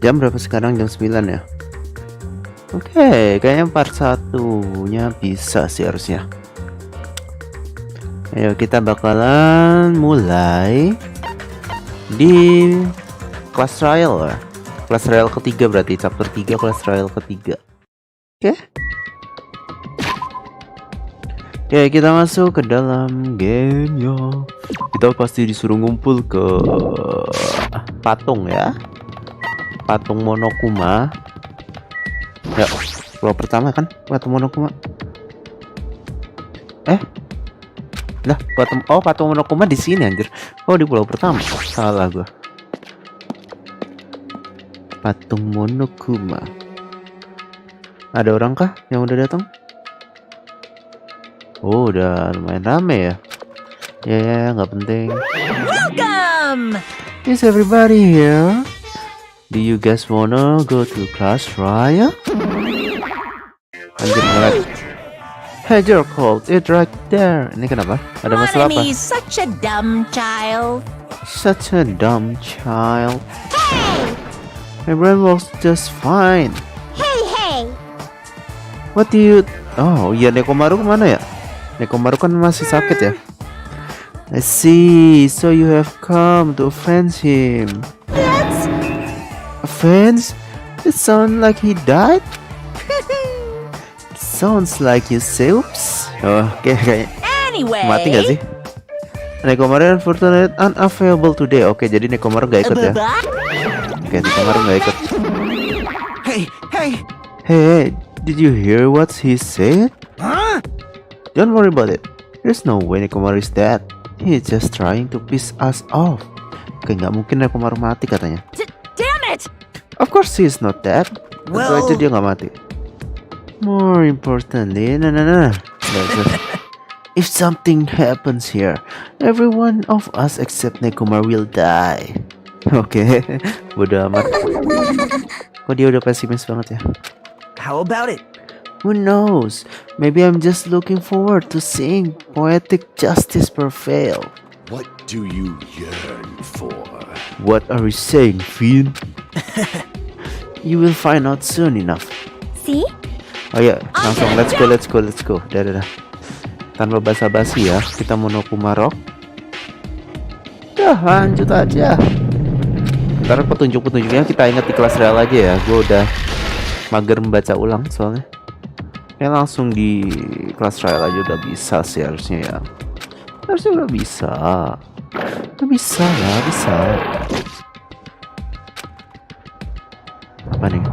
Jam berapa sekarang? Jam 9 ya. Oke, kayaknya part 1-nya bisa sih harusnya. Ayo kita bakalan mulai di kelas trial ya. Kelas trial ketiga berarti chapter 3 kelas trial ketiga. Oke. Oke, kita masuk ke dalam gamenya. Kita pasti disuruh ngumpul ke patung ya. Patung Monokuma. Ya, pulau pertama kan patung Monokuma. Lah, patung Monokuma di sini anjir. Oh, di pulau pertama. Salah gua. Patung Monokuma. Ada orang kah yang udah datang? Oh, udah lumayan rame ya. Ya, nggak penting. Welcome. Is everybody here? Do you guys wanna go to class trial? Anjir banget. Hey, you're cold. It's right there. Ini kenapa? Ada masalah apa? Monami, such a dumb child. Such a dumb child. Hey, My brain works just fine. hey. What do you... Oh iya, Nekomaru kemana ya? Nekomaru kan masih sakit ya. I see. So you have come to avenge him. That's Avenge? It sounds like he died. Sounds like you soups. Oh, oke. anyway. Mati gak sih? Nekomaru unfortunate unavailable today. Oke, jadi Nekomaru gak ikut ya. Oke, Nekomaru gak ikut. Hey, did you hear what he said? Huh? Don't worry about it. There's no way Nekomaru is dead. He's just trying to piss us off. Oke, nggak mungkin Nekomaru mati katanya. Damn it. Of course he is not dead. Tentu Well- aja dia nggak mati. More importantly, nah. If something happens here, every one of us except Nekomaru will die. Oke, bodo amat. Kok dia udah pesimis banget ya? How about it? Who knows? Maybe I'm just looking forward to seeing poetic justice prevail. What do you yearn for? What are you saying, Finn? You will find out soon enough. See? Oh ya, langsung let's go. Dah. Tanpa basa-basi ya, kita Monokuma Rock. Dah, lanjut aja. Ntar petunjuk-petunjuknya kita ingat di kelas real aja ya. Gue udah mager membaca ulang soalnya. Ya langsung di kelas trial aja udah bisa sih harusnya ya. Harusnya udah bisa. Bisa. Apa nih?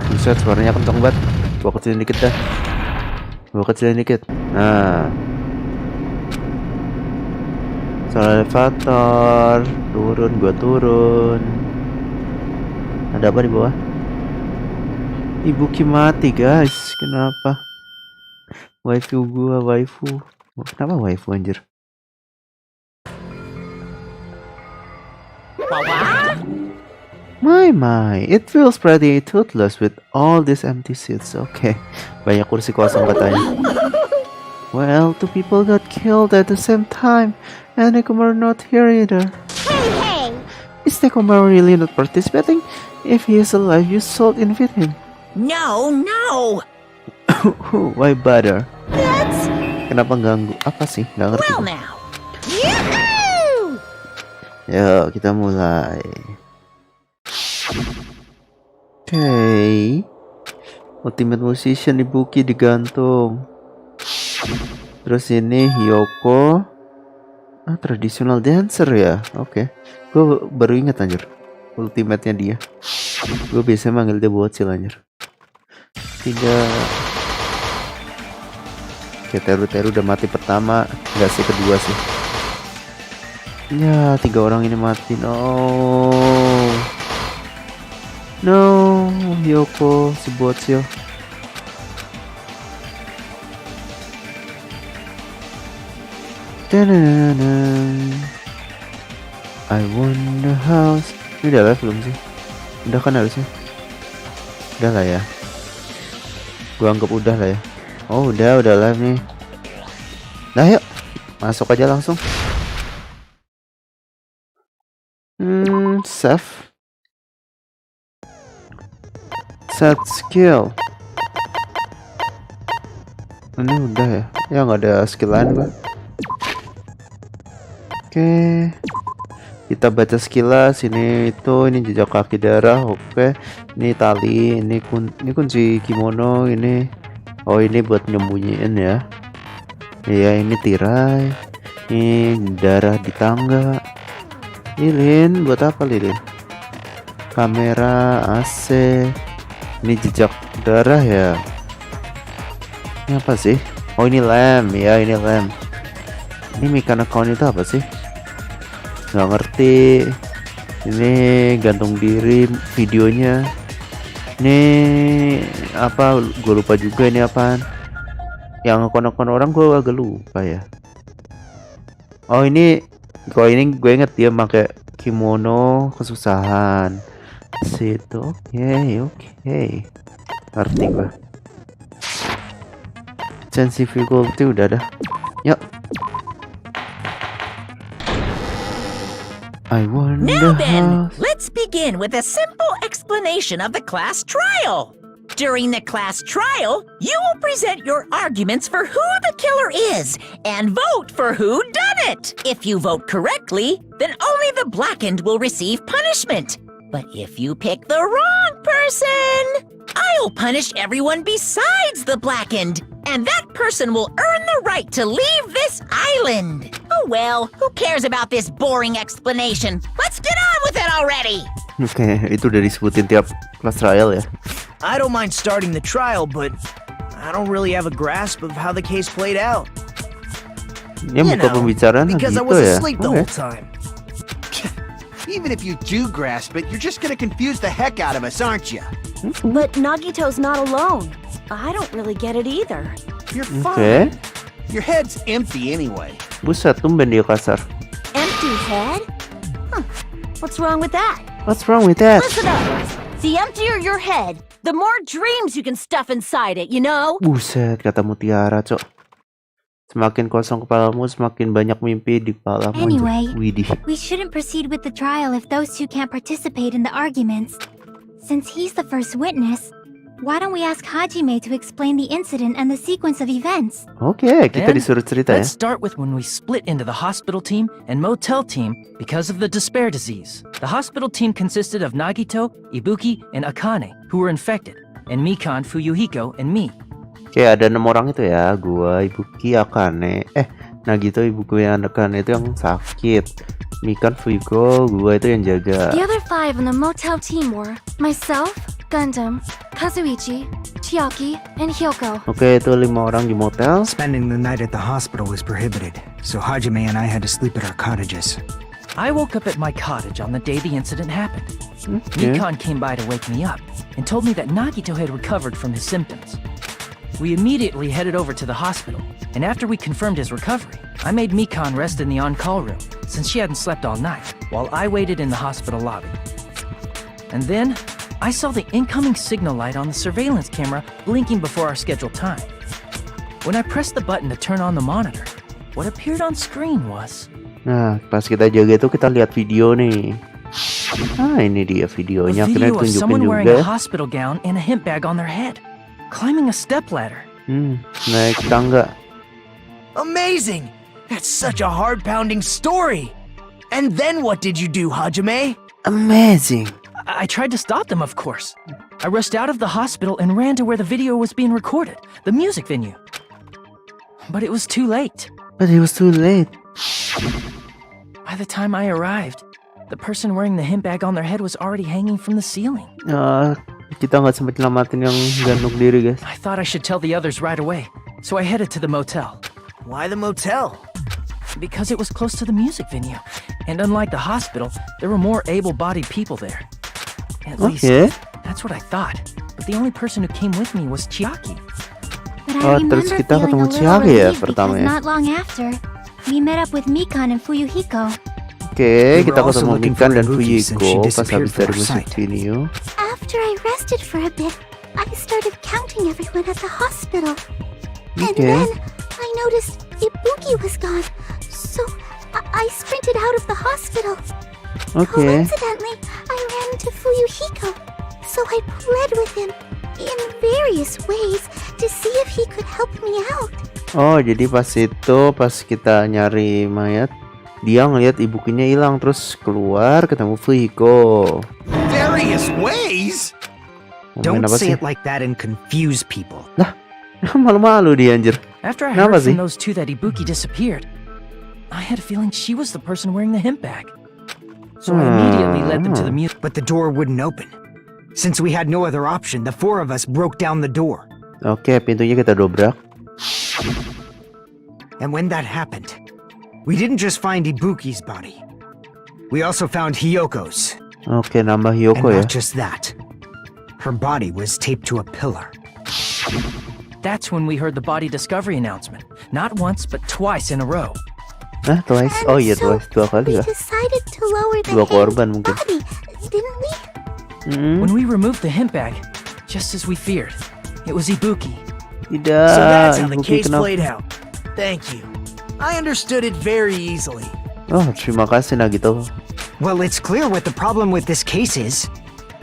Buset, suaranya kenceng banget. Gua kecilin dikit. Nah. Soal elevator. Gua turun. Ada apa di bawah? Ibu Ki mati guys. Kenapa? Waifu. Kenapa waifu anjir? My, it feels pretty toothless with all these empty seats. Okay, banyak kursi kosong katanya. Well, 2 people got killed at the same time, and Nekomaru not here either. Hey. Is Nekomaru really not participating? If he is alive, you should invite him. No. Why bother? That's Kenapa ganggu? Apa sih? Nggak ngerti. well now. Yoo-hoo! Yuk, kita mulai. Oke. Ultimate Musician Ibuki digantung. Terus ini Hyoko. Traditional dancer ya. Oke. Gue baru ingat anjir. Ultimate-nya dia. Gue biasanya manggil dia bocil anjir. Tidak. Oke, Teru udah mati pertama. Enggak sih, kedua sih. Ya, 3 orang ini mati. No, Hyoko, si bocil. I want the house. Ini udah live belum sih? Udah kan harusnya. Udah lah ya. Gua anggap udah lah ya. Oh udah live nih. Nah yuk. Masuk aja langsung. Save. Set skill. Ini udah ya? Ya nggak ada skill lain gua. Oke. Kita baca sekilas. Ini jejak kaki darah. Oke. Ini tali. Ini kunci kimono. Ini. Oh ini buat nyembunyiin ya. Iya ini tirai. Ini darah di tangga. Lilin buat apa lilin? Kamera, AC. Ini jejak darah ya. Ini apa sih? Oh ini lem ya, ini lem. Ini Makan account itu apa sih? Nggak ngerti. Ini gantung diri videonya. Ini apa? Gue lupa juga ini apaan. Yang akun-akun orang gue agak lupa ya. Oh ini, kalau ini gue inget dia pakai kimono kesusahan. Situ, oke. Ngerti gue. Sensitivity udah ada. Yuk. I wonder Now then, how... let's begin with a simple explanation of the class trial. During the class trial, you will present your arguments for who the killer is and vote for who done it. If you vote correctly, then only the blackened will receive punishment. But if you pick the wrong person, I'll punish everyone besides the blackened, and that person will earn the right to leave this island. Oh well, who cares about this boring explanation? Let's get on with it already! Oke, itu udah disebutin tiap class trial ya. I don't mind starting the trial, but I don't really have a grasp of how the case played out. Dia buka pembicaraan because I gitu was ya. asleep the Oke. whole time. Even if you do grasp it, you're just gonna confuse the heck out of us, aren't you? But Nagito's not alone. I don't really get it either. You're Oke. fine. Your head's empty anyway. Buset, tumben dia kasar. Empty head? Huh. What's wrong with that? What's wrong with that? Listen up! The emptier your head, the more dreams you can stuff inside it, you know? Buset, kata Mutiara, Cok. Semakin kosong kepalamu, semakin banyak mimpi di kepalamu. Anyway, Widih. we shouldn't proceed with the trial if those two can't participate in the arguments. Since he's the first witness, why don't we ask Hajime to explain the incident and the sequence of events? Oke, kita Then, disuruh cerita ya. Let's start with when we split into the hospital team and motel team because of the despair disease. The hospital team consisted of Nagito, Ibuki, and Akane, who were infected, and Mikan, Fuyuhiko, and me. Oke, ada 6 orang itu ya. Gua, Ibuki, Akane. Nagito, Ibuki, Akane itu yang sakit. Mikan, Fuyuko, gua itu yang jaga. The other 5 on the motel team were myself, Gundam, Kazuichi, Chiaki, and Hyoko. Oke, itu 5 orang di motel. Spending the night at the hospital was prohibited, so Hajime and I had to sleep at our cottages. I woke up at my cottage on the day the incident happened. Oke. Mikan came by to wake me up and told me that Nagito had recovered from his symptoms. We immediately headed over to the hospital, and after we confirmed his recovery, I made Mikan rest in the on-call room since she hadn't slept all night, while I waited in the hospital lobby. And then, I saw the incoming signal light on the surveillance camera blinking before our scheduled time. When I pressed the button to turn on the monitor, what appeared on screen was... Nah, pas kita jaga itu kita lihat video nih. Ini dia A videonya. Akhirnya video of ditunjukin someone wearing juga. a hospital gown and a hemp bag on their head, climbing a stepladder. Naik tangga. Amazing! That's such a heart-pounding story! And then what did you do, Hajime? Amazing. I tried to stop them, of course. I rushed out of the hospital and ran to where the video was being recorded, the music venue. But it was too late. But it was too late. By the time I arrived, the person wearing the hemp bag on their head was already hanging from the ceiling. Kita nggak sempat nyelamatin yang gantung diri, guys. I thought I should tell the others right away, so I headed to the motel. Why the motel? Because it was close to the music venue, and unlike the hospital, there were more able-bodied people there. At least, Oke. that's what I thought. But the only person who came with me was Chiaki. But Oh, I terus remember kita feeling ketemu a little Chiaki ya relieved pertama because ya. not long after, we met up with Mikan and Fuyuhiko. Oke, We kita were also ketemu looking Mikan for dan Ibuki since she Fuyiko pas disappeared habis dari from our musik sight. video. After I rested for a bit, I started counting everyone at the hospital. And Okay. then I noticed Ibuki was gone. So, I sprinted out of the hospital. Oke. Coincidentally, I ran into Fuyuhiko. So I pled with him in various ways to see if he could help me out. Oh, jadi pas kita nyari mayat, dia ngelihat ibukunya hilang terus keluar ketemu Fuyuhiko. Various ways? Ngomongin Don't apa say sih? it like that and confuse people. Lah, malu-malu dia anjir. After I Kenapa heard sih? from those two that Ibuki disappeared, I had a feeling she was the person wearing the hemp bag. So I immediately led them to the music. But the door wouldn't open. Since we had no other option, the four of us broke down the door. Oke, pintunya kita dobrak. And when that happened, we didn't just find Ibuki's body. We also found Hyoko's. Oke, nambah And Hyoko ya. not just that. Her body was taped to a pillar. That's when we heard the body discovery announcement. Not once, but twice in a row. Nah, twice. And Oh iya, so twice. Dua kali we ya. decided to lower the Dua hemp korban mungkin. body, didn't we? When we removed the hemp bag, just as we feared, it was Ibuki. Tidak. So that's how the Ibuki case kenapa? played out. Thank you. I understood it very easily. Oh, terima kasih Nagito. Well, it's clear what the problem with this case is.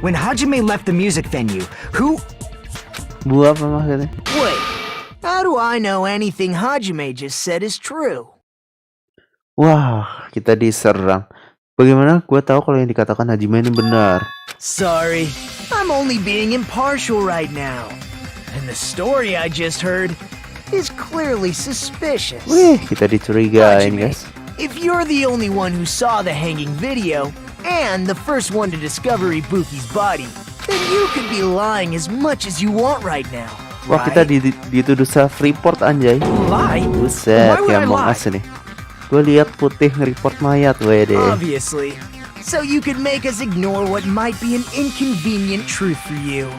When Hajime left the music venue, who... Bu apa maksudnya? Wait, how do I know anything Hajime just said is true? Wah, kita diserang. Bagaimana gua tahu kalau yang dikatakan Hajime ini benar? Sorry, I'm only being impartial right now. And the story I just heard is clearly suspicious. Wih, kita dicurigain, Hajime, guys. if you're the only one who saw the hanging video, and the first one to discover Ibuki's body, then you could be lying as much as you want right now. Wah, kita right? dituduh self-report anjay. Lie? Buset, Why would I kayak lie? Us nih. Gue lihat putih nge-report mayat, wede. Obviously. So you could make us ignore what might be an inconvenient truth for you.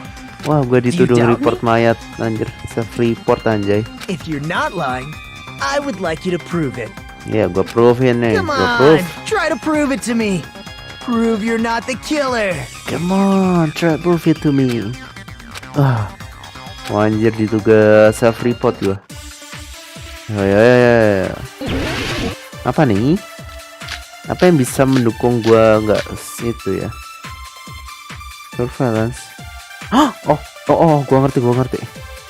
Wah, gue dituduh doubt report mayat, anjir. Self-report anjay. If you're not lying, I would like you to prove it. Ya, gue provein nih. Come Gue on, prove. try to prove it to me. Prove you're not the killer. Come on, try prove it to me. Ah, wah, anjir ditugas self-report gue. Ya. Apa nih? Apa yang bisa mendukung gue nggak itu ya? Surveillance. Oh, gue ngerti.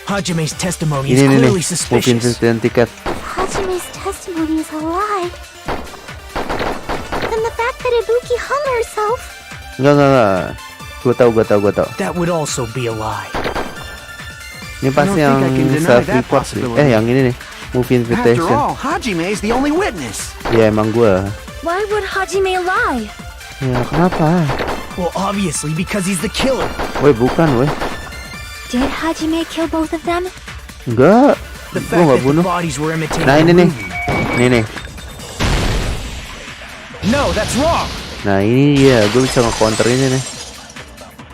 Hajime's testimony is Ini clearly mungkin suspicious. tiket. Hajime's testimony is a lie. And the fact that Ibuki hung herself. Enggak. Gue tahu. That would also be a lie. Ini pasti I yang don't think I can deny self that report sih. possibility. Yang ini nih, movie After invitation. all, Hajime is the only witness. Ya emang gue. Why would Hajime lie? Ya kenapa? Well, obviously because he's the killer. Woi bukan, woi. Did Hajime kill both of them? Enggak. The Gue fact nggak that the bunuh. bodies were imitating Nah the ini nih, movie. No, that's wrong. Nah ini dia, gue bisa nge-counter ini nih.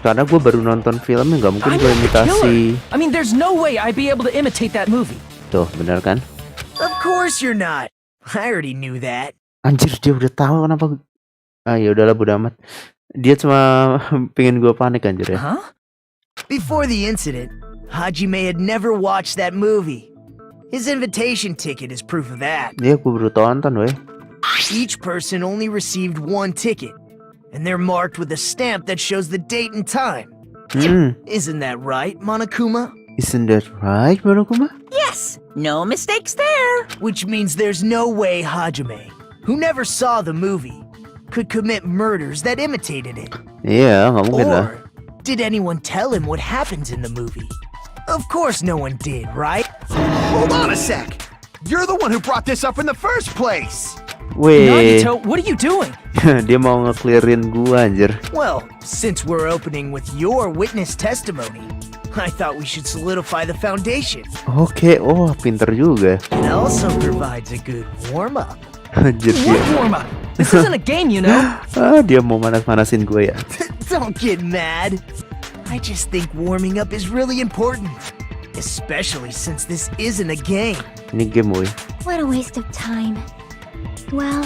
Karena gue baru nonton filmnya, nggak mungkin I'm gue not the imitasi. killer. I mean, there's no way I'd be able to imitate that movie. Tuh, benar kan? Of course you're not. I already knew that. Anjir, dia udah tahu kenapa. Ah ya udahlah, bodo amat. Dia cuma pengen gue panik anjir ya. Huh? Before the incident, Hajime had never watched that movie. His invitation ticket is proof of that. Dia gue baru tonton, weh. Each person only received one ticket, and they're marked with a stamp that shows the date and time. Isn't that right, Monokuma? Isn't that right, Monokuma? Yes, no mistakes there. Which means there's no way Hajime, who never saw the movie, could commit murders that imitated it. Iya, nggak mungkin lah. Or did anyone tell him what happens in the movie? Of course no one did, right? Hold on a sec! You're the one who brought this up in the first place! Weh, Nagito, what are you doing? dia mau nge-clearin gua anjir. Well, since we're opening with your witness testimony, I thought we should solidify the foundation. Oke, oh pinter juga. It also provides a good warm-up. Anjir What dia. warm up? This isn't a game, you know. Dia mau manas-manasin gue ya. Don't get mad. I just think warming up is really important. Especially since this isn't a game. Ini game, weh. What a waste of time. Well,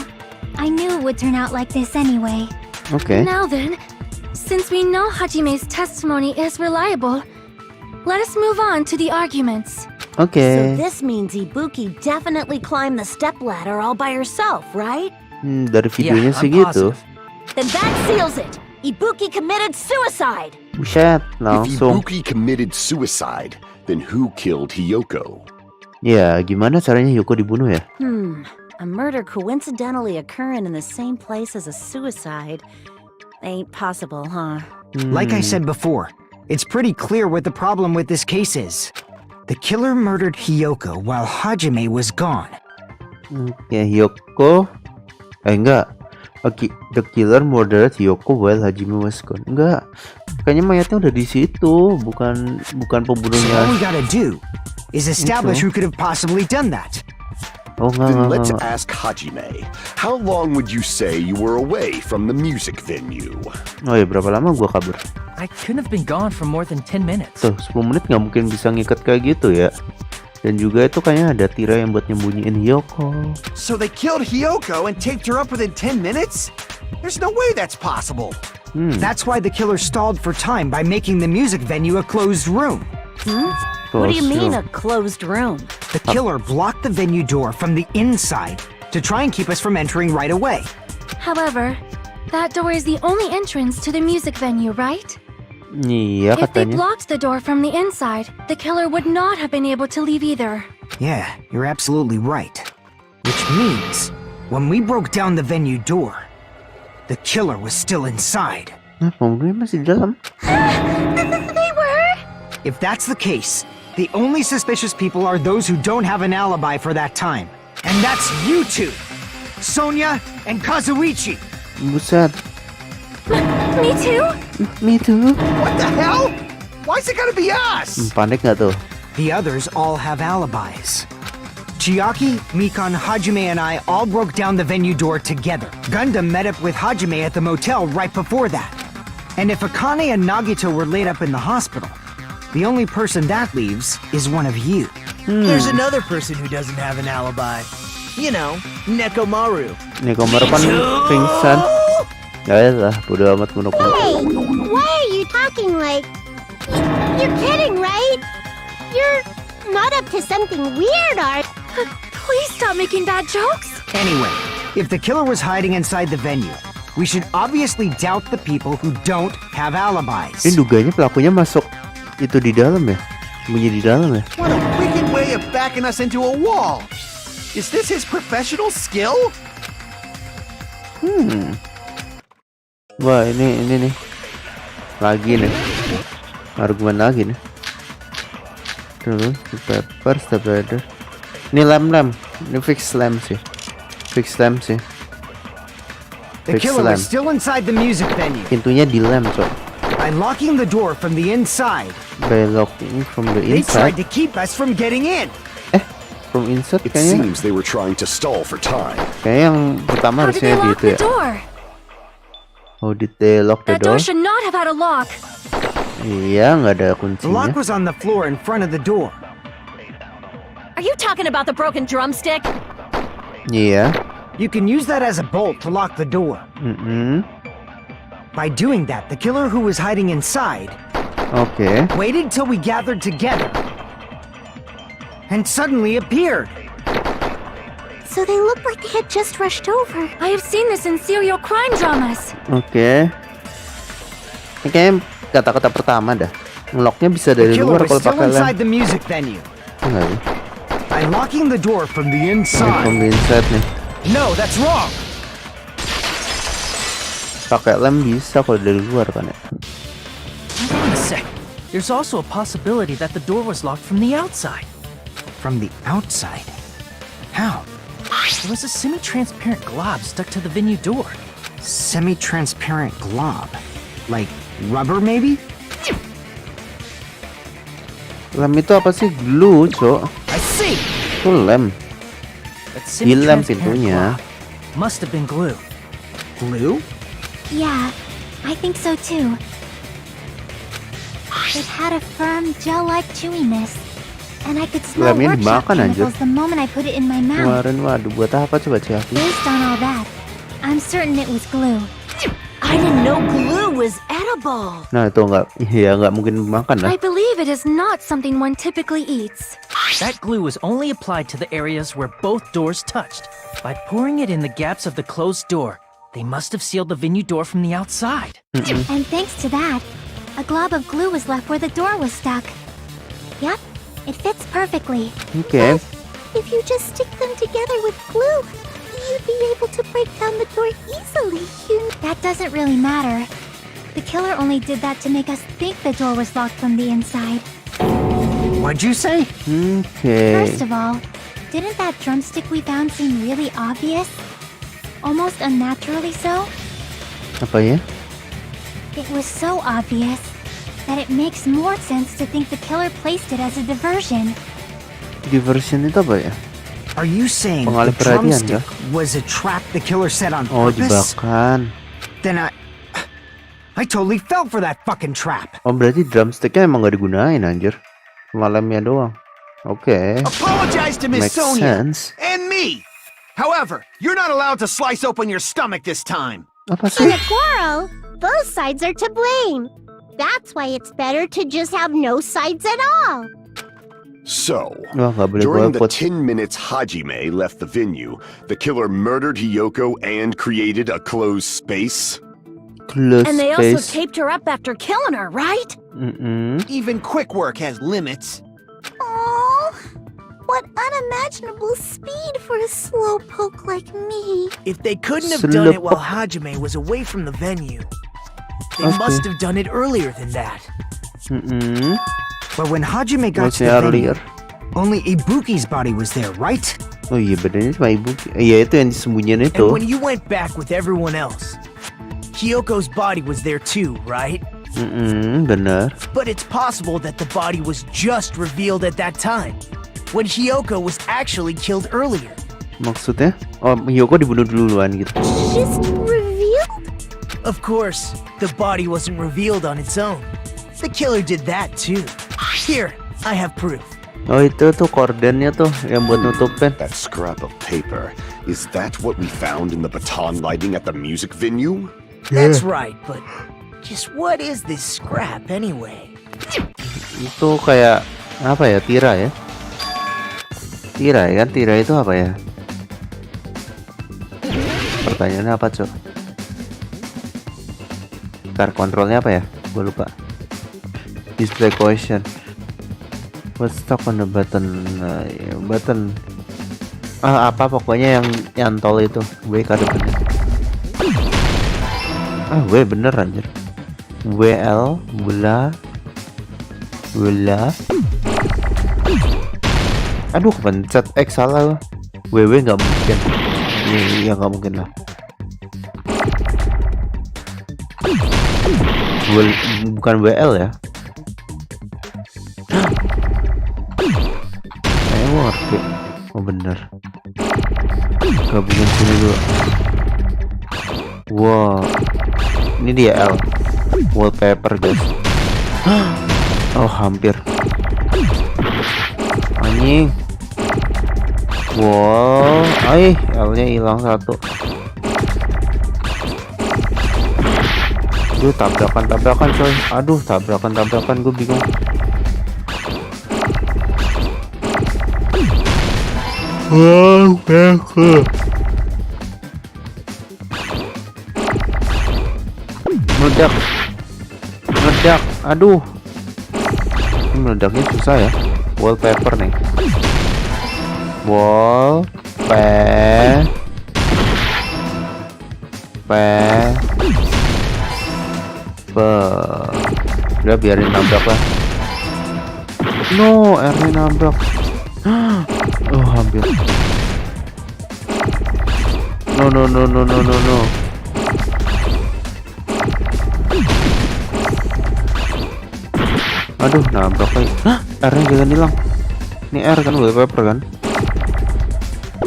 I knew it would turn out like this anyway. Oke. Now then, since we know Hajime's testimony is reliable, let us move on to the arguments. Oke. So this means Ibuki definitely climbed the stepladder all by herself, right? Dari videonya Yeah, sih I'm gitu. Then that seals it. Ibuki committed suicide. Buset, If langsung. Ibuki committed suicide, then who killed Hiyoko? Ya, gimana caranya Hyoko dibunuh ya? A murder coincidentally occurring in the same place as a suicide ain't possible, huh? Like I said before, it's pretty clear what the problem with this case is. The killer murdered Hiyoko while Hajime was gone. Ya, Hyoko. Enggak. The killer murdered Hyoko while Hajime was gone. Enggak. Kayaknya mayatnya udah di situ, bukan So all we pembunuhnya. gotta do is establish who could have possibly done that. Oh, Then let's enggak. ask Hajime. How long would you say you were away from the music venue? Oh ya, berapa lama gua kabur? I couldn't have been gone for more than 10 minutes. Tuh, 10 menit nggak mungkin bisa ngikat kayak gitu ya. Dan juga itu kayaknya ada tirai yang buat nyembunyiin Hyoko. So they killed Hiyoko and taped her up within 10 minutes? There's no way that's possible. That's why the killer stalled for time by making the music venue a closed room. What do you Close mean room. a closed room? The killer blocked the venue door from the inside to try and keep us from entering right away. However, that door is the only entrance to the music venue, right? Iya If they katanya. blocked the door from the inside, the killer would not have been able to leave either. Yeah, you're absolutely right. Which means, when we broke down the venue door, the killer was still inside. Nah, pembunuhnya masih di dalam. They were? If that's the case, the only suspicious people are those who don't have an alibi for that time. And that's you two! Sonia and Kazuichi! Buset. Me too? Me too. What the hell? Why's it gotta be us? Panik nggak tuh? The others all have alibis. Chiaki, Mikan, Hajime, and I all broke down the venue door together. Gundam met up with Hajime at the motel right before that. And if Akane and Nagito were laid up in the hospital, the only person that leaves is one of you. There's another person who doesn't have an alibi. You know, Nekomaru. Nih kemarin kan pingsan. Ya lah, bodo amat Hey, munuk-munuk. why are you talking like... You're kidding, right? You're not up to something weird, are... Please stop making bad jokes. Anyway, if the killer was hiding inside the venue, we should obviously doubt the people who don't have alibis. Ini duganya pelakunya masuk itu di dalam ya? Sembunyi di dalam ya? What a wicked way of backing us into a wall. Is this his professional skill? Wah, ini nih. Lagi nih. Argumen lagi nih. Terus, step ladder. Ini lem. Ini fix lem sih. The Fix killer lem. was still inside the music venue Pintunya dilem, Cok. by locking the door from the inside. By locking from the They tried inside. to keep us from getting in. From inside It kayaknya. seems they were trying to stall for time. Kayaknya yang pertama How did they harusnya lock gitu the ya. door? How did they lock the That door door? should not have had a lock. Iya, nggak ada The kuncinya. lock was on the floor in front of the door. Are you talking about the broken drumstick? Iya. You can use that as a bolt to lock the door. By doing that, the killer who was hiding inside Oke. waited till we gathered together and suddenly appeared. So they look like they had just rushed over. I have seen this in serial crime dramas. Oke. Ini kayaknya kata-kata pertama dah. Ngeloknya bisa The dari killer luar was kalau still pakai lem. inside the music venue. Enggak sih? By locking the door from the Ini from inside. the inside nih. No, that's wrong. Pakai lem bisa kalau dari luar kan ya. Hang on a sec. There's also a possibility that the door was locked from the outside. From the outside? How? There was a semi-transparent glob stuck to the venue door. Semi-transparent glob. Like rubber, maybe? Lem itu apa sih? Glue, Cok. I see! Itu lem. That Dilem semi-transparent pintunya. glob must have been glue. Glue? Yeah, I think so too. It had a firm, gel-like chewiness. And I could smell Lemnya workshop dimakan, anjir. chemicals the moment I put it in my mouth. Kemarin waduh buat apa coba Ciaki? Based on all that, I'm certain it was glue. I didn't know glue was edible. Nah itu nggak, iya nggak mungkin makan lah. I believe it is not something one typically eats. That glue was only applied to the areas where both doors touched. By pouring it in the gaps of the closed door, they must have sealed the venue door from the outside. And thanks to that, a glob of glue was left where the door was stuck. Yep, it fits perfectly. Oke. If you just stick them together with glue, you'd be able to break down the door easily. That doesn't really matter. The killer only did that to make us think the door was locked from the inside. What'd you say? Oke. First of all, didn't that drumstick we found seem really obvious? Almost unnaturally so? Apa ya? It was so obvious that it makes more sense to think the killer placed it as a diversion. Diversion itu apa ya? Are you saying Pengalih the perhatian, drumstick was a trap the killer set on Oh, purpose? jebakan. Then I totally fell for that fucking trap. Oh, berarti drumsticknya emang gak digunain, anjir. Malamnya doang. Oke. Apologize to Miss Makes Sonia sense. and me. However, you're not allowed to slice open your stomach this time. Apa In sih? a quarrel, both sides are to blame. That's why it's better to just have no sides at all. So, Wah, gak boleh during the golput. 10 minutes Hajime left the venue, the killer murdered Hiyoko and created a closed space? Close And they also space. taped her up after killing her, right? Even quick work has limits. Oh, what unimaginable speed for a slowpoke like me. If they couldn't have done it while Slowpoke. Hajime was away from the venue, they Okay. must have done it earlier than that. But when Hajime got to Masih the venue, earlier. only Ibuki's body was there, right? Oh iya, benernya sama ibu. Iya, itu yang disembunyiin itu. And when you went back with everyone else, Hiyoko's body was there too, right? Bener. But it's possible that the body was just revealed at that time, when Hiyoko was actually killed earlier. Maksudnya? Oh, Hiyoko dibunuh duluan gitu. Just revealed? Of course, the body wasn't revealed on its own. The killer did that too. Here, I have proof. Oh, itu tuh kordennya tuh yang buat nutupin. That scrap of paper, is that what we found in the baton lighting at the music venue? That's right, but just what is this scrap anyway? Itu kayak apa ya? Tira ya? Tira ya kan? Tira itu apa ya? Pertanyaannya apa, Cok? Ntar kontrolnya apa ya? Gue lupa. Display question. What's stuck on the button? Button. Apa pokoknya yang nyantol itu. WK depannya. W bener anjir. WL bula. Aduh, pencet X salah. WW nggak mungkin. Iya nggak mungkin lah. Bukan WL ya. Saya ngerti. Oh bener. Gabungan sini dulu. Wow. Ini dia L. Wallpaper guys. Oh hampir. Anjing. Wow. L-nya hilang satu. Aduh, tabrakan coy. Aduh, tabrakan gue bingung. Meledak. Aduh. Ini meledaknya susah ya. Wallpaper nih. Udah biarin nabrak lah. No, R-nya nabrak. Oh hampir. No. Aduh, nabrak lagi. R-nya jangan hilang. Ini R kan wallpaper kan?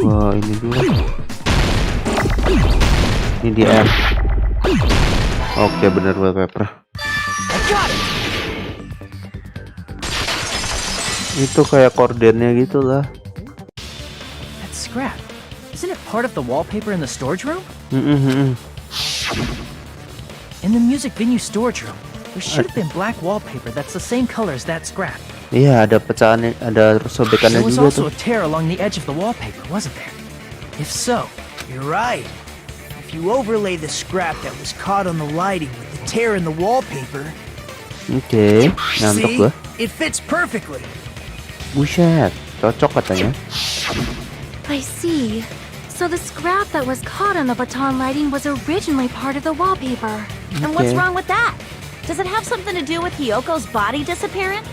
Wah, ini dulu. Ini di R. Oke, bener wallpaper. Itu kayak kordennya gitu lah. That scrap. Isn't it part of the wallpaper in the storage room? In the music venue storage room, there should have been black wallpaper that's the same color as that scrap. Iya, ada pecahan, ada sobekannya There was juga also tuh. a tear along the edge of the wallpaper, wasn't there? If so, You're right. If you overlay the scrap that was caught on the lighting with the tear in the wallpaper, Oke, nangkep see? gua. It fits perfectly. Buset, cocok katanya. I see. So the scrap that was caught on the baton lighting was originally part of the wallpaper. And what's Okay. wrong with that? Does it have something to do with Hyoko's body disappearing?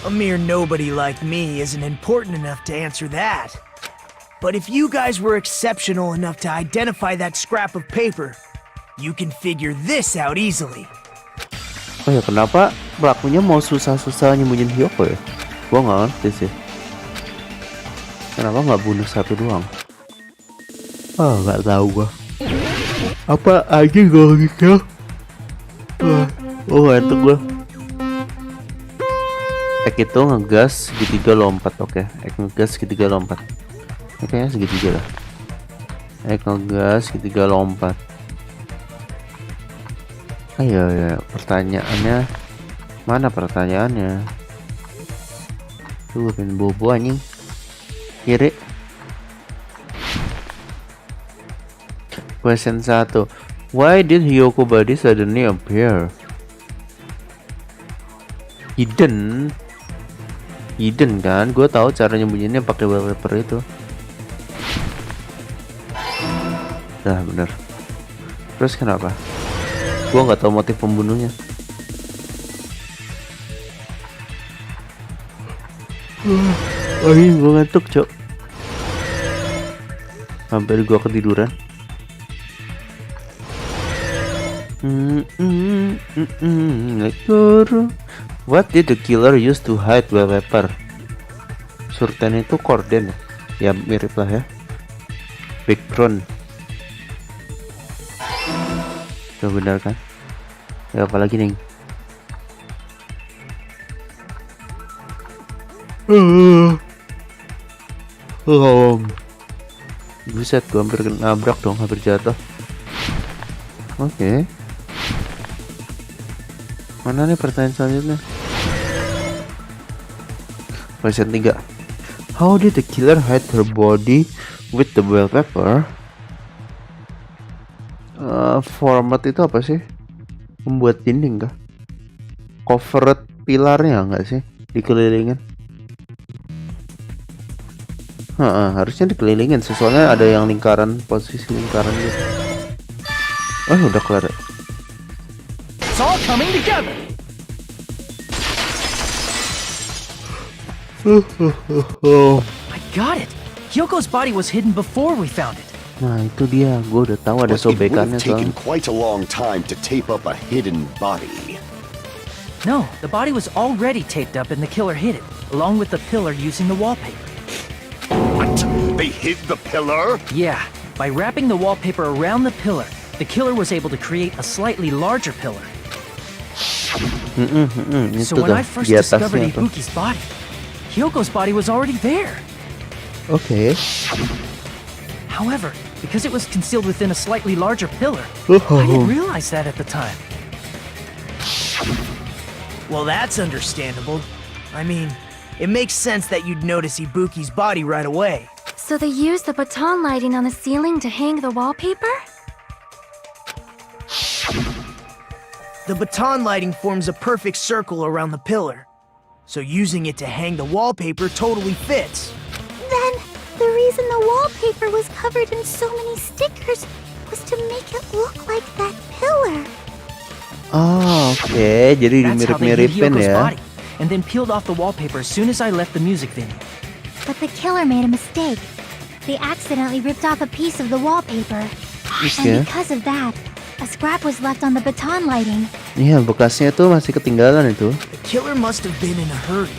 A mere nobody like me isn't important enough to answer that. But if you guys were exceptional enough to identify that scrap of paper, you can figure this out easily. Oh ya, kenapa pelakunya mau susah-susah nyembunyiin Hyoko ya? Gua nggak ngerti sih. Kenapa nggak bunuh satu doang? Ah, nggak tahu gua. Apa aja gua gitu? Oh, itu gua. Ek itu ngegas segitiga lompat, oke. Ek ngegas segitiga lompat. Kayaknya segitiga lah. Ek ngegas segitiga lompat. Ayo ya, pertanyaannya mana pertanyaannya? Tuh, pengen bobo anjing. Kiri. Question 1. Why did Hyoko body suddenly appear? Hidden kan? Gue tahu cara nyembunyiinnya pakai wallpaper itu. Nah, bener. Terus kenapa? Gue nggak tahu motif pembunuhnya. Gue ngantuk, cok. Hampir gue ketiduran. What did the killer use to hide wallpaper? Surten itu korden ya? Ya mirip lah ya. Background. Tuh benar kan? Ya apalagi nih? Buset, gua hampir nabrak dong, hampir jatuh. Oke. Mana nih pertanyaan selanjutnya? Question 3. How did the killer hide her body with the wallpaper? Format itu apa sih? Membuat dinding kah? Covered pilarnya enggak sih? Dikelilingin? Harusnya dikelilingin. Soalnya ada yang lingkaran, posisi lingkaran gitu. Oh, udah kelar. it's all coming together. I got it. Hyoko's body was hidden before we found it. Nah, itu dia. Gue udah tahu ada But it would sobekannya have taken soalnya. quite a long time to tape up a hidden body. No, the body was already taped up and the killer hid it, along with the pillar using the wallpaper. What? They hid the pillar? Yeah, by wrapping the wallpaper around the pillar, the killer was able to create a slightly larger pillar. So Itu when dah I first di discovered atasnya tuh. Ibuki's body, Hyoko's body was already there. Oke. However, because it was concealed within a slightly larger pillar, I didn't realize that at the time. Well, that's understandable. I mean, it makes sense that you'd notice Ibuki's body right away. So they used the baton lighting on the ceiling to hang the wallpaper? The baton lighting forms a perfect circle around the pillar, so using it to hang the wallpaper totally fits. Then, the reason the wallpaper was covered in so many stickers was to make it look like that pillar. Oh, oke. Jadi That's how they hid mirip-miripin Hyoko's ya. body, and then peeled off the wallpaper as soon as I left the music venue. But the killer made a mistake. They accidentally ripped off a piece of the wallpaper. Oke. And because of that, a scrap was left on the baton lighting. Iya, bekasnya tuh masih ketinggalan itu. The killer must have been in a hurry.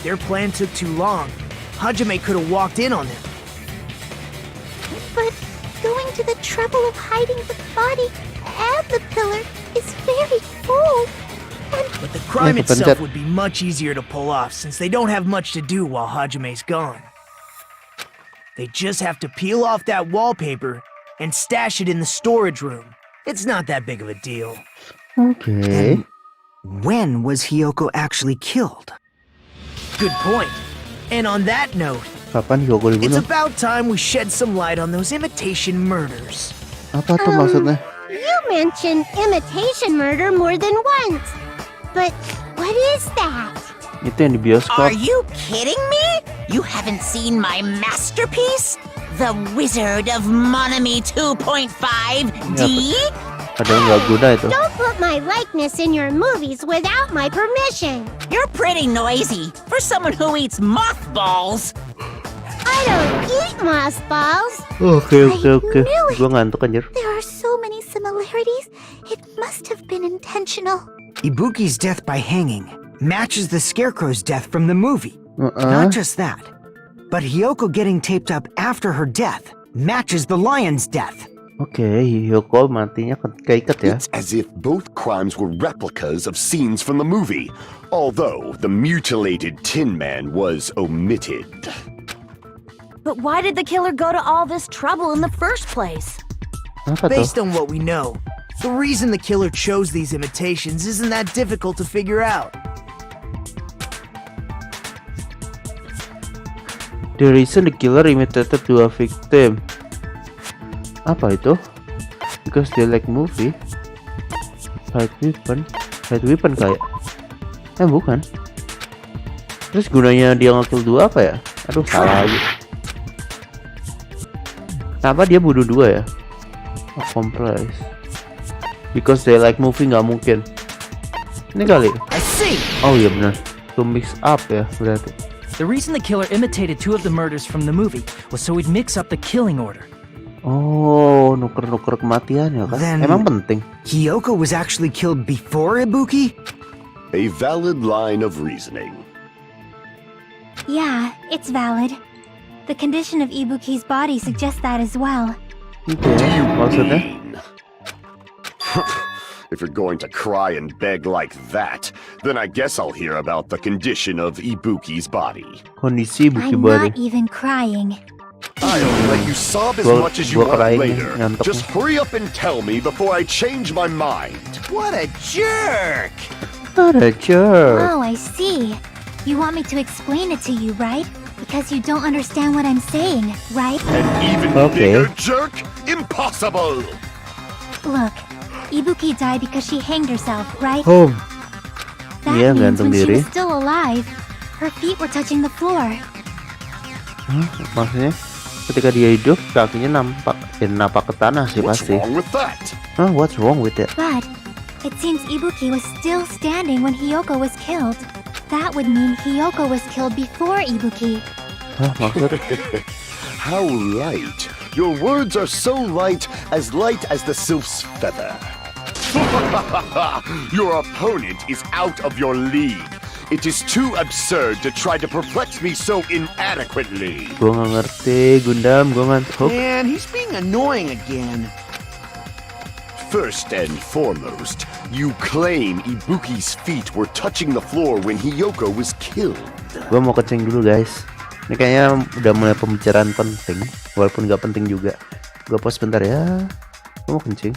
Their plan took too long. Hajime could have walked in on them. But going to the trouble of hiding the body and the pillar is very bold. But the crime Yeah, itself kepencet. would be much easier to pull off since they don't have much to do while Hajime's gone. They just have to peel off that wallpaper and stash it in the storage room. It's not that big of a deal. Oke. When was Hyoko actually killed? Good point. And on that note, Kapan Hyoko it's dibunuh? about time we shed some light on those imitation murders. Apa tuh maksudnya? You mentioned imitation murder more than once. But what is that? Itu yang di bioskop. Are you kidding me? You haven't seen my masterpiece? The Wizard of Monami 2.5D? Ada yang nggak guna itu. Don't put my likeness in your movies without my permission. You're pretty noisy for someone who eats mothballs. I don't eat mothballs. Oke. knew it. Gua ngantuk anjir. There are so many similarities. It must have been intentional. Ibuki's death by hanging matches the Scarecrow's death from the movie. Not just that, but Hyoko getting taped up after her death matches the lion's death. Oke, Hyoko matinya keikat ya. It's as if both crimes were replicas of scenes from the movie, although the mutilated Tin Man was omitted. But why did the killer go to all this trouble in the first place? Apa tuh? Based on what we know, the reason the killer chose these imitations isn't that difficult to figure out. The reason the killer imitated dua victim. Apa itu? Because they like movie. Hide weapon kayak. Bukan. Terus gunanya dia nge-kill dua apa ya? Aduh, salah aja. Kenapa dia bunuh dua ya? Accomplice. Because they like movie nggak mungkin. Ini kali. I see! Oh iya benar. To mix up ya berarti. The reason the killer imitated two of the murders from the movie was so he'd mix up the killing order. Oh, nuker-nuker kematian ya kan? Then- Emang penting. Hyoko was actually killed before Ibuki? A valid line of reasoning. Yeah, it's valid. The condition of Ibuki's body suggests that as well. Itu ya, maksudnya? Mean. If you're going to cry and beg like that, then I guess I'll hear about the condition of Ibuki's body. Kondisi Buki I'm Bari. not even crying. I'll let you sob as Gua- much as you gua want crying, later. ngantuk Just nih. hurry up and tell me before I change my mind. What a jerk! Ada jerk. Oh, I see. You want me to explain it to you, right? Because you don't understand what I'm saying, right? An even Okay. bigger jerk? Impossible! Look, Ibuki died because she hanged herself, right? Home. That Iya, means gantung when she diri. was still alive, her feet were touching the floor. Maksudnya ketika dia hidup kakinya napak ke tanah sih What's pasti. wrong with that? Hah, what's wrong with it? But it seems Ibuki was still standing when Hyoko was killed. That would mean Hyoko was killed before Ibuki. Hah, maksud? How light. Your words are so light as the sylph's feather. Your opponent is out of your league. It is too absurd to try to perplex me so inadequately. Gua nggak ngerti, Gundam, gua ngantuk. Man, he's being annoying again. First and foremost, you claim Ibuki's feet were touching the floor when Hyoko was killed. Gua mau kencing dulu guys. Ini kayaknya udah mulai pembicaraan penting, walaupun nggak penting juga. Gua pause bentar ya. Gua mau kencing.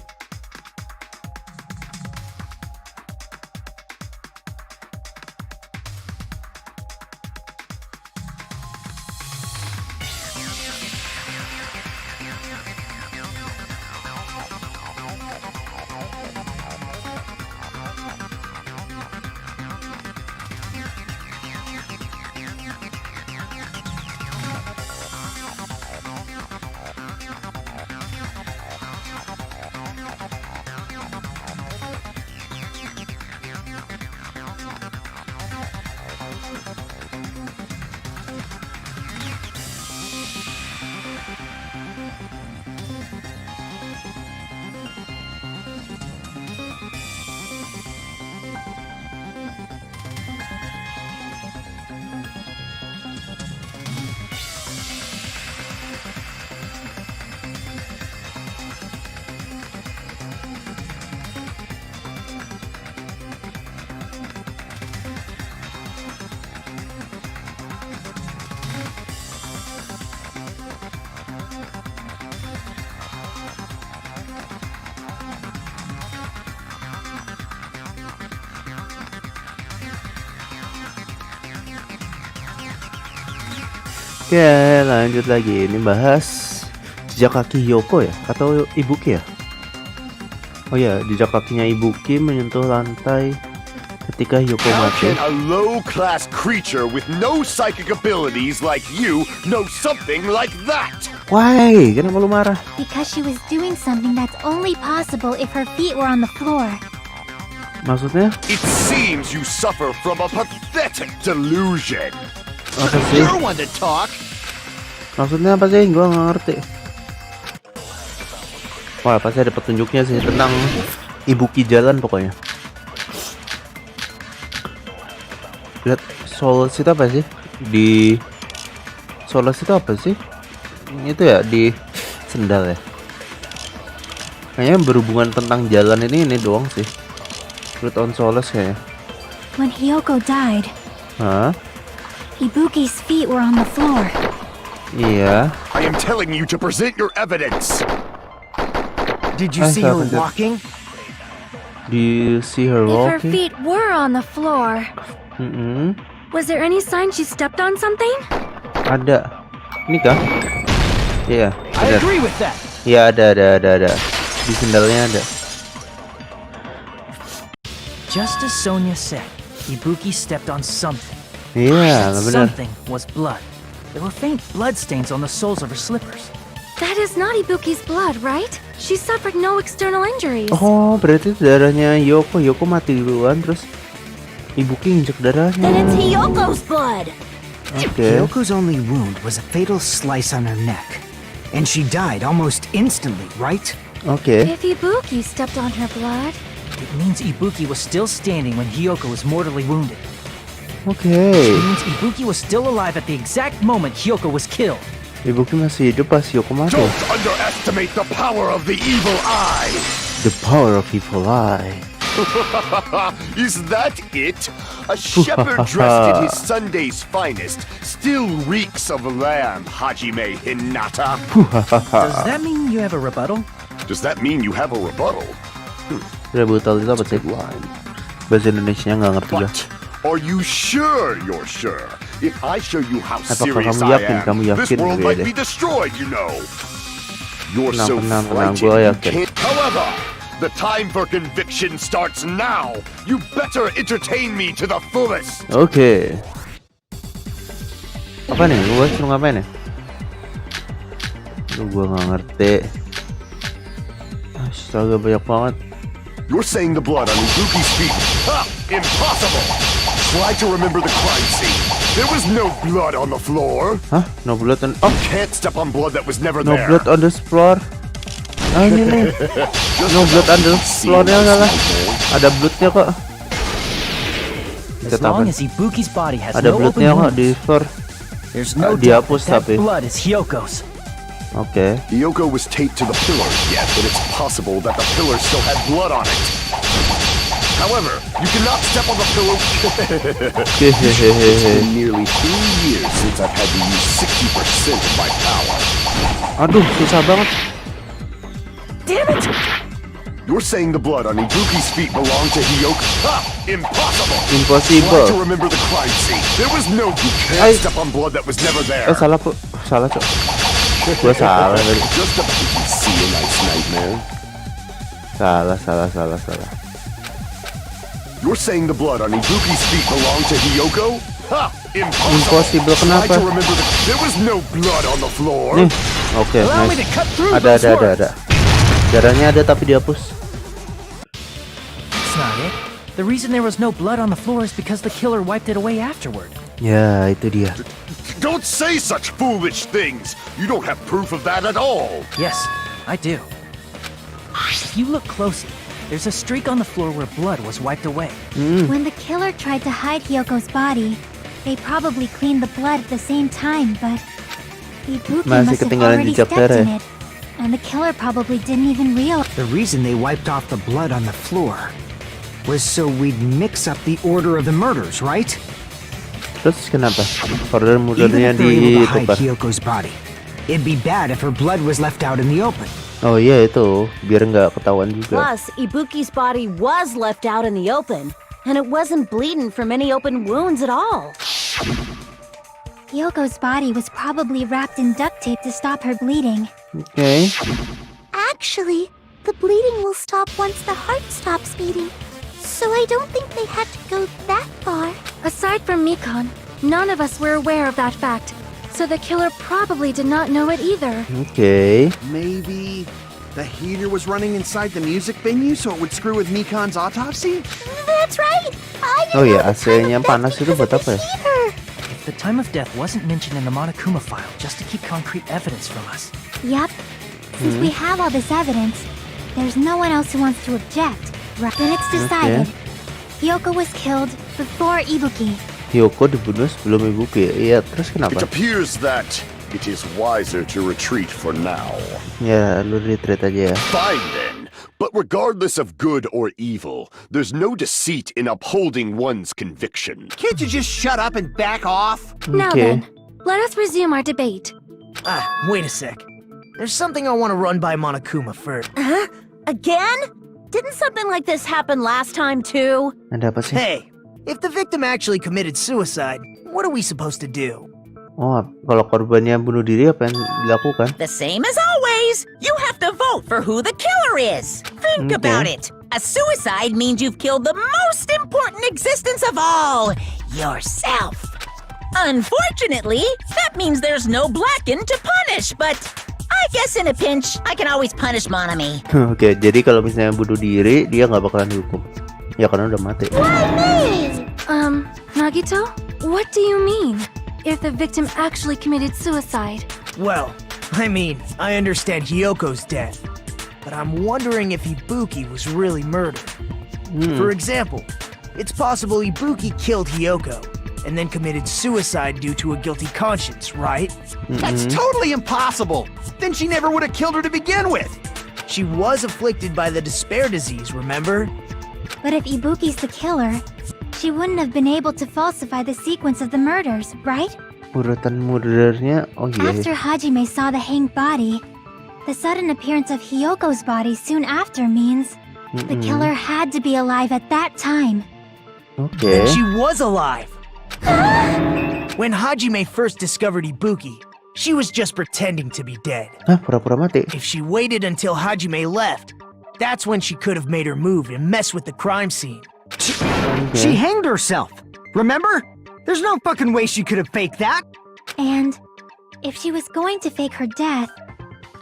Oke, lanjut lagi. Ini bahas jejak kaki Hyoko ya, atau Ibuki ya? Oh ya, jejak kakinya Ibuki menyentuh lantai ketika Hyoko How mati. can a low-class creature with no psychic abilities like you know something like that? Why? Kenapa lu marah? Because she was doing something that's only possible if her feet were on the floor. Maksudnya? It seems you suffer from a pathetic delusion. Apa sih? You're one to talk. Maksudnya apa sih? Gua nggak ngerti. Wah, pasti ada petunjuknya sih tentang Ibuki jalan pokoknya. Lihat Solos itu apa sih? Di Solos itu apa sih? Itu ya di sendal ya. Kayaknya berhubungan tentang jalan ini doang sih. Lihat on Solos kayaknya. When Hyoko died, Hah? Ibuki's feet were on the floor. Iya. I am telling you to present your evidence. Did you see her happened to- walking? Do you see her If her walking? feet were on the floor, was there any sign she stepped on something? Ada. Ini kah? Iya. I Ada. agree with that. Iya ada. Di sendalnya ada. Just as Sonia said, Ibuki stepped on something. Iya, That benar. something was blood. There were faint blood stains on the soles of her slippers. That is not Ibuki's blood, right? She suffered no external injuries. Oh, berarti itu darahnya Yoko. Yoko mati duluan, terus Ibuki injek darahnya. Then it's Hyoko's blood. Oke. Hyoko's only wound was a fatal slice on her neck. And she died almost instantly, right? Oke. If Ibuki stepped on her blood, It means Ibuki was still standing when Hyoko was mortally wounded. Oke. It means Ibuki was still alive at the exact moment Hyoko was killed. Ibuki masih hidup pas Yoko mati. Don't underestimate the power of the evil eye. The power of evil eye. Is that it? A shepherd dressed in his Sunday's finest still reeks of lamb, Hajime Hinata. Does that mean you have a rebuttal? Does that mean you have a rebuttal? Rebuttal itu apa sih? Bahasa Indonesianya nggak ngerti ya. But are you sure you're sure? If I show you how Apakah serious kamu I yakin? am, Kamu this yakin? world Iya might deh. be destroyed, you know. You're so Tenang, frightened gua you yakin. can't. However, the time for conviction starts now. You better entertain me to the fullest. Oke. Apa nih? Gua suruh ngapain ya? Aduh, gua nggak ngerti. Astaga, banyak banget. You're saying the blood on Ibuki's feet. Ha! Impossible! Try to remember the crime scene. There was no blood on the floor. Hah? No blood on... Oh! Can't step on blood that was never No there. blood on the floor. Ah, ini nih. No blood on the floor-nya salah. Ada bloodnya kok. As long as Ibuki's body has Ada no open bloodnya kok wounds, di floor. there's no doubt Dihapus that tapi. blood is Hyoko's. Oke. Hyoko was taped to the pillar, yet but it's possible that the pillar still had blood on it. However, you cannot step on the pillow. It's been nearly 3 years since I've had to use 60% of my power. Aduh, susah banget. Damn it! You're saying the blood on Ibuki's feet belonged to Hyoko? Ha! Impossible! Try to Impossible. remember the crime scene. There was no... You Ay. can't step on blood that was never there. Salah kok. Salah cok. Gua salah tadi. Just a... Did you see a nice nightmare? Salah. You're saying the blood on Ibuki's feet belonged to Hyoko? Ha! Impossible! Impossible, Try kenapa? to remember the... There was no blood on the floor. Nih. Oke, Allow me nice. to cut through Ada. those words. Darahnya ada tapi dihapus. That's not it. The reason there was no blood on the floor is because the killer wiped it away afterward. Ya, itu dia. Don't say such foolish things! You don't have proof of that at all! Yes, I do. If you look closely, there's a streak on the floor where blood was wiped away. when the killer tried to hide Hyoko's body, they probably cleaned the blood at the same time, but Ibuki Masih must have ketinggalan already jejak stepped darah in ya? it. And the killer probably didn't even realize. The reason they wiped off the blood on the floor was so we'd mix up the order of the murders, right? Terus kenapa? Order Even murdernya if they're able to hide ditukar. Hyoko's body, it'd be bad if her blood was left out in the open. Oh iya itu, biar nggak ketahuan juga. Plus, Ibuki's body was left out in the open, and it wasn't bleeding from any open wounds at all. Hyoko's body was probably wrapped in duct tape to stop her bleeding. Oke. Actually, the bleeding will stop once the heart stops beating. So I don't think they had to go that far. Aside from Makan, none of us were aware of that fact. So the killer probably did not know it either. Oke. Maybe the heater was running inside the music venue so it would screw with Mikan's autopsy? That's right. I Oh didn't ya, know the time AC-nya of panas death itu buat because apa of ya? the heater. If the time of death wasn't mentioned in the Monokuma file just to keep concrete evidence from us. Yup. Since we have all this evidence, there's no one else who wants to object. Right? Then it's decided. Hyoko was killed before Ibuki. Hyoko dibunuh sebelum Ibuki. Iya, terus It kenapa? appears that it is wiser to retreat for now. Ya, lu retreat aja ya. Fine then. But regardless of good or evil, there's no deceit in upholding one's conviction. Can't you just shut up and back off? Now Oke. then, let us resume our debate. Wait a sec. There's something I want to run by Monokuma first. Huh? Again? Didn't something like this happen last time too? Ada apa sih? Hey, if the victim actually committed suicide, what are we supposed to do? Oh, kalau korbannya bunuh diri apa yang dilakukan? The same as always. You have to vote for who the killer is. Think Okay. about it. A suicide means you've killed the most important existence of all, yourself. Unfortunately, that means there's no Blacken to punish, but I guess in a pinch, I can always punish Monami. Oke, jadi kalau misalnya bunuh diri, dia nggak bakalan dihukum. Ya karena udah mati. Nagito, what do you mean? If the victim actually committed suicide? Well, I mean, I understand Hyoko's death, but I'm wondering if Ibuki was really murdered. For example, it's possible Ibuki killed Hyoko and then committed suicide due to a guilty conscience, right? That's totally impossible. Then she never would have killed her to begin with. She was afflicted by the despair disease, remember? But if Ibuki's the killer, she wouldn't have been able to falsify the sequence of the murders, right? Urutan murdernya, oh iya. After Hajime saw the hanged body, the sudden appearance of Hyoko's body soon after means the killer had to be alive at that time. Oke. And she was alive! When Hajime first discovered Ibuki, she was just pretending to be dead. Hah, pura-pura mati. If she waited until Hajime left, that's when she could have made her move and mess with the crime scene. She hanged herself. Remember? There's no fucking way she could have faked that. And if she was going to fake her death,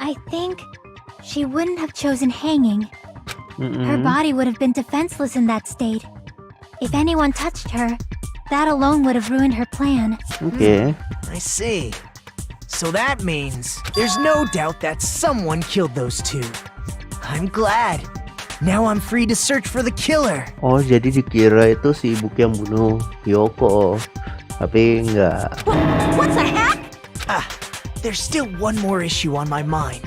I think she wouldn't have chosen hanging. Her body would have been defenseless in that state. If anyone touched her, that alone would have ruined her plan. Oke. I see. So that means there's no doubt that someone killed those two. I'm glad. Now I'm free to search for the killer. Oh, jadi dikira itu si Ibuki yang bunuh Hyoko. Tapi enggak. What's the heck? There's still one more issue on my mind.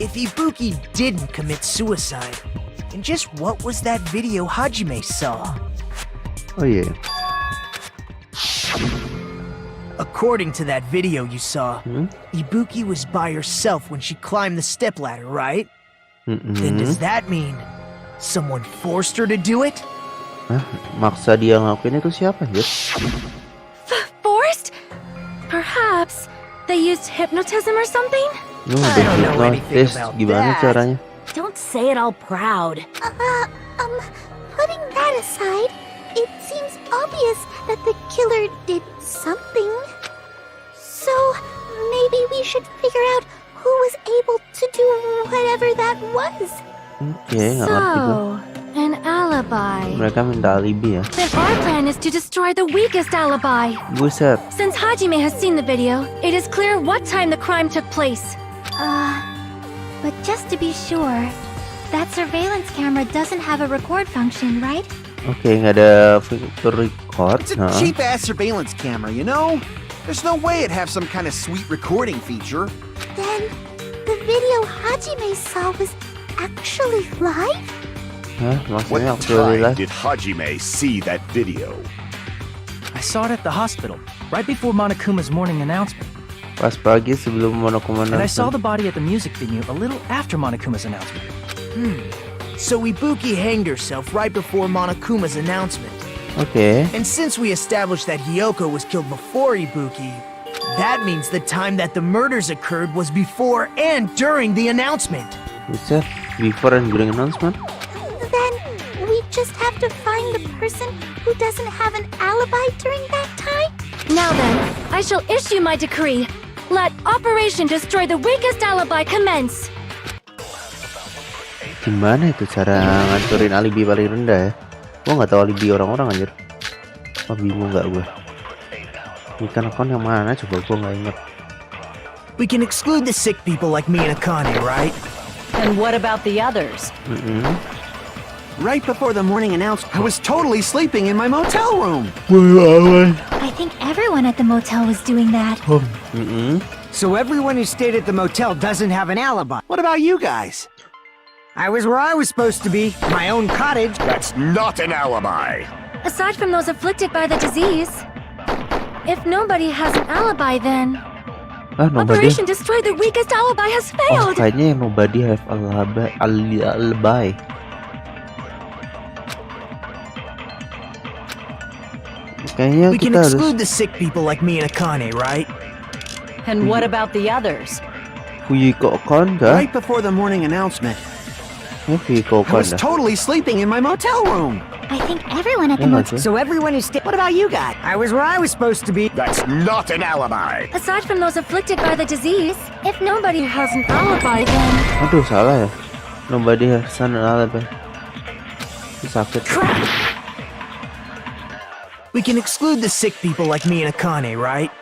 If Ibuki didn't commit suicide, then just what was that video Hajime saw? Oh iya. According to that video you saw, Ibuki was by herself when she climbed the stepladder, right? Then does that mean someone forced her to do it? Hah? Maksa dia ngelakuin itu siapa, anjir? Forced? Perhaps they used hypnotism or something? Lu I don't know udah anything hipnotis, about gimana that. caranya? Don't say it all proud. Putting that aside, it seems obvious that the killer did something. So, maybe we should figure out who was able to do whatever that was. Oke, nggak ngerti gue. So, an alibi. Mereka minta alibi ya. Then our plan is to destroy the weakest alibi. Buset. Since Hajime has seen the video, it is clear what time the crime took place. But just to be sure, that surveillance camera doesn't have a record function, right? Oke, nggak ada fitur record. It's a cheap-ass surveillance camera, you know? There's no way it'd have some kind of sweet recording feature. Then, the video Hajime saw was actually live? Hah, What maksudnya time live? did Hajime see that video? I saw it at the hospital, right before Monokuma's morning announcement. Pas pagi sebelum Monokuma And I saw the nonton. body at the music venue a little after Monokuma's announcement. So Ibuki hanged herself right before Monokuma's announcement. Oke. And since we established that Hyoko was killed before Ibuki, That means the time that the murders occurred was before and during the announcement. Bisa before and during announcement. Then we just have to find the person who doesn't have an alibi during that time? Now then, I shall issue my decree. Let Operation Destroy the Weakest Alibi commence. Gimana itu cara ngancurin alibi paling rendah ya? Gua nggak tahu alibi orang-orang anjir. Wah, bingung nggak gue? Ikan akun yang mana coba, gue nggak inget. We can exclude the sick people like me and Akane, right? And what about the others? Right before the morning announcement, I was totally sleeping in my motel room. I think everyone at the motel was doing that. So everyone who stayed at the motel doesn't have an alibi. What about you guys? I was where I was supposed to be, my own cottage. That's not an alibi. Aside from those afflicted by the disease, if nobody has an alibi, then Nobody. Operation Destroy the Weakest Alibi has Oh, failed. kayaknya yang nobody have alibi. Kayaknya We can kita harus exclude the sick people like me and Akane, right? And what about the others? Fuyiko kon kah? Right before the morning announcement, Fuyiko I kon was dah. totally sleeping in my motel room. I think everyone at Ya the nggak motel. sih? So everyone who stayed. What about you guys? I was where I was supposed to be. That's not an alibi. Aside from those afflicted by the disease, if nobody has an alibi, then Aduh, salah ya. Nobody has an alibi. Sakit. We can exclude the sick people like me and Akane, right?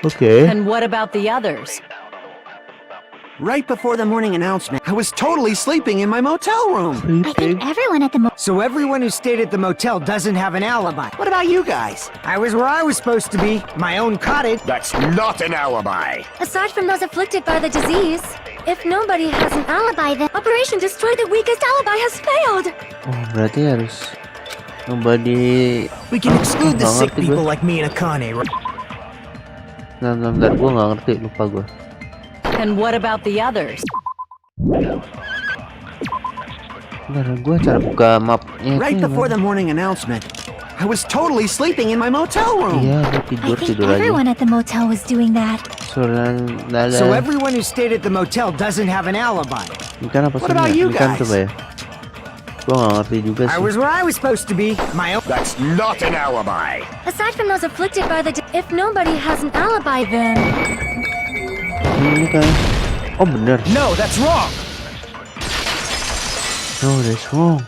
Oke. And what about the others? Right before the morning announcement, I was totally sleeping in my motel room. I think everyone at the So everyone who stayed at the motel doesn't have an alibi. What about you guys? I was where I was supposed to be, my own cottage. That's not an alibi. aside from those afflicted by the disease, if nobody has an alibi, then Operation Destroy the Weakest Alibi has failed. Oh, berarti harus nobody. We can exclude the Nggak sick ngerti people gue. like me and Akane, right? Bentar, gue nggak ngerti, lupa gue. And what about the others? Bentar, gue cara buka mapnya. Right itu before the gimana? morning announcement, I was totally sleeping in my motel room. Iya, gue I tidur think tidur aja. everyone at the motel was doing that. So everyone who stayed at the motel doesn't have an alibi. Ikan apa sih? What about you Ikan guys? coba ya. Gue nggak ngerti juga I sih. was where I was supposed to be, my own. That's not an alibi. Aside from those afflicted by the if nobody has an alibi, then Ini kan. Oh bener. No, that's wrong. No, that's wrong.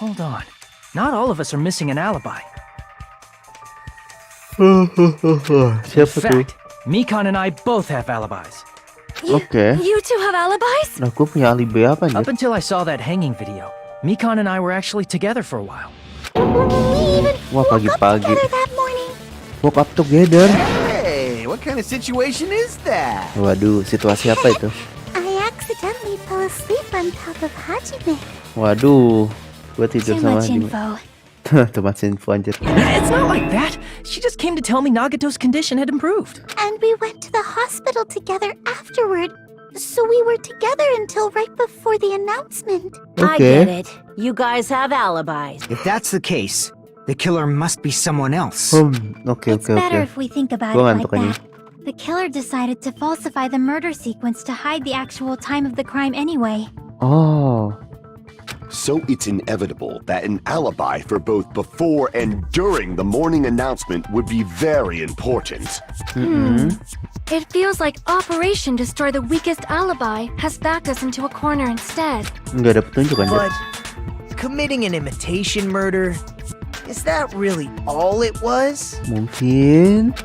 Hold on. Not all of us are missing an alibi. In Siapa tuh? fact, Mikan and I both have alibis. Oke. you two have alibis? Nah, gue punya alibi apa Up nih? until I saw that hanging video, Mikan and I were actually together for a while. We even Wah, woke up pagi-pagi. together that morning. Woke up together. Hey, what kind of situation is that? Waduh, situasi apa itu? I accidentally fell asleep on top of Hajime. Waduh, gue tidur Too sama much Hajime. info. Too much info anjir. It's not like that. She just came to tell me Nagato's condition had improved. And we went to the hospital together afterward. So we were together until right before the announcement. I Oke. get it. You guys have alibis. If that's the case, the killer must be someone else. Oke. It's better if we think about it Gua like ngantuk aja. that. The killer decided to falsify the murder sequence to hide the actual time of the crime anyway. Oh, So it's inevitable that an alibi for both before and during the morning announcement would be very important. It feels like Operation Destroy the Weakest Alibi has backed us into a corner instead. nggak ada petunjuk anjir. But committing an imitation murder, is that really all it was? Mungkin.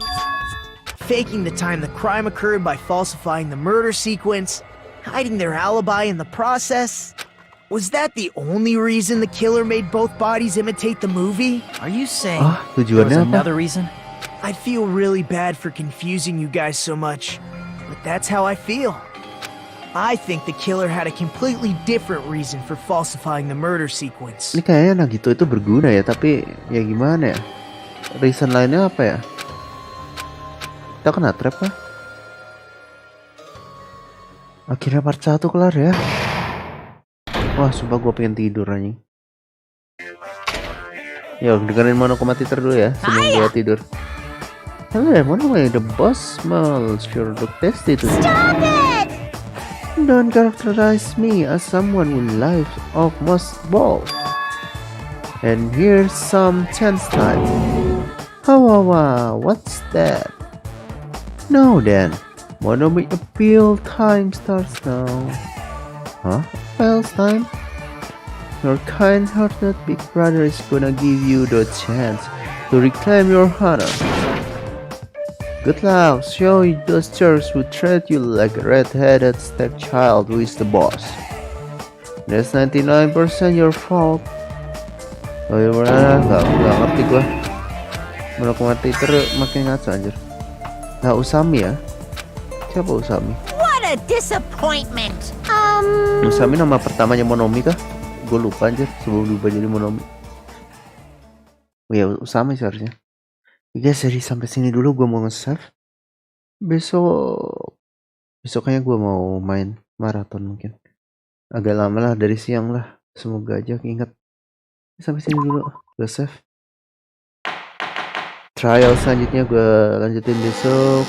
Faking the time the crime occurred by falsifying the murder sequence, hiding their alibi in the process? Was that the only reason the killer made both bodies imitate the movie? Are you saying Ah, there was tujuannya apa? another reason? I'd feel really bad for confusing you guys so much, but that's how I feel. I think the killer had a completely different reason for falsifying the murder sequence. Ini kayaknya Nagito itu berguna ya, tapi ya gimana ya? Reason lainnya apa ya? Kita kena trap kah? Akhirnya part 1 kelar ya. Wah, sumpah gue pengen tidur anjing. Yo, dengerin monokomatir dulu ya sebelum gue tidur. Hello, run away. The boss smells sure look tasty to me. Stop it! Don't characterize me as someone who lives off most balls. And here's some chance time. What's that? Now then, Monomi appeal time starts now. Huh? Appeals time? Your kind-hearted big brother is gonna give you the chance to reclaim your honor. Good luck, show those jerks who treat you like a red-headed stepchild who is the boss. That's 99% your fault. Oh ya bener, gak ngerti gua. Menurut mati terus makin ngaco anjir. Nah Usami ya. Siapa Usami? What a disappointment! Usami nama pertamanya Monomi kah? Gue lupa anjir sebelum berubah jadi Monomi. Oh ya Usami seharusnya. Guys, jadi sampai sini dulu gue mau nge-save. Besoknya gue mau main maraton mungkin. Agak lama lah dari siang lah. Semoga aja ingat. Sampai sini dulu. Gue save. Trial selanjutnya gue lanjutin besok.